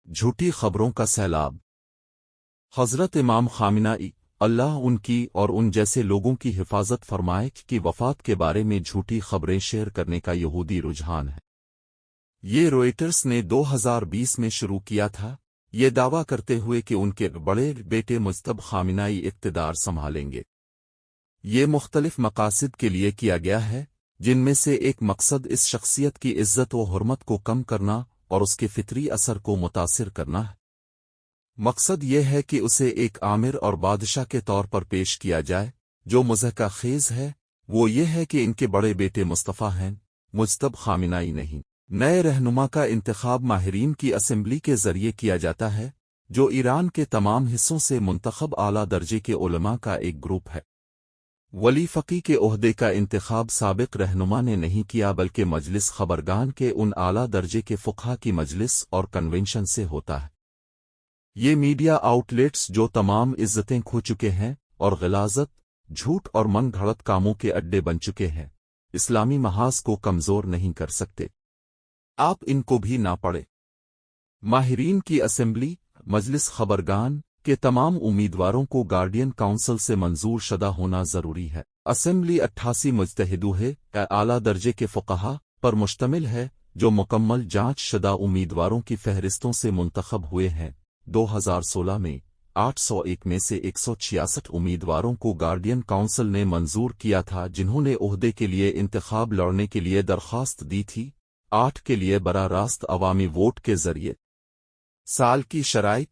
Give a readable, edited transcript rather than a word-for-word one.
جھوٹی خبروں کا سیلاب۔ حضرت امام خامنہ ای اللہ ان کی اور ان جیسے لوگوں کی حفاظت فرمائے کی وفات کے بارے میں جھوٹی خبریں شیئر کرنے کا یہودی رجحان ہے۔ یہ روئٹرز نے 2020 میں شروع کیا تھا، یہ دعویٰ کرتے ہوئے کہ ان کے بڑے بیٹے مجتبی خامنہ ای اقتدار سنبھالیں گے۔ یہ مختلف مقاصد کے لیے کیا گیا ہے، جن میں سے ایک مقصد اس شخصیت کی عزت و حرمت کو کم کرنا اور اس کے فطری اثر کو متاثر کرنا ہے۔ مقصد یہ ہے کہ اسے ایک آمر اور بادشاہ کے طور پر پیش کیا جائے۔ جو مضحکہ خیز ہے وہ یہ ہے کہ ان کے بڑے بیٹے مصطفیٰ ہیں، مجتبی خامنہ ای نہیں۔ نئے رہنما کا انتخاب ماہرین کی اسمبلی کے ذریعے کیا جاتا ہے، جو ایران کے تمام حصوں سے منتخب اعلیٰ درجے کے علماء کا ایک گروپ ہے۔ ولی فقی کے عہدے کا انتخاب سابق رہنما نے نہیں کیا بلکہ مجلس خبرگان کے ان اعلیٰ درجے کے فقہا کی مجلس اور کنونشن سے ہوتا ہے۔ یہ میڈیا آؤٹ لیٹس جو تمام عزتیں کھو چکے ہیں اور غلاظت، جھوٹ اور من گھڑت کاموں کے اڈے بن چکے ہیں، اسلامی محاذ کو کمزور نہیں کر سکتے۔ آپ ان کو بھی نہ پڑھیں۔ ماہرین کی اسمبلی، مجلس خبرگان کے تمام امیدواروں کو گارڈین کونسل سے منظور شدہ ہونا ضروری ہے۔ اسمبلی 88 مجتہدوں ہے اعلیٰ درجے کے فقہا پر مشتمل ہے جو مکمل جانچ شدہ امیدواروں کی فہرستوں سے منتخب ہوئے ہیں۔ 2016 میں 801 میں سے 166 امیدواروں کو گارڈین کونسل نے منظور کیا تھا جنہوں نے عہدے کے لیے انتخاب لڑنے کے لیے درخواست دی تھی، 8 کے لیے براہ راست عوامی ووٹ کے ذریعے۔ سال کی شرائط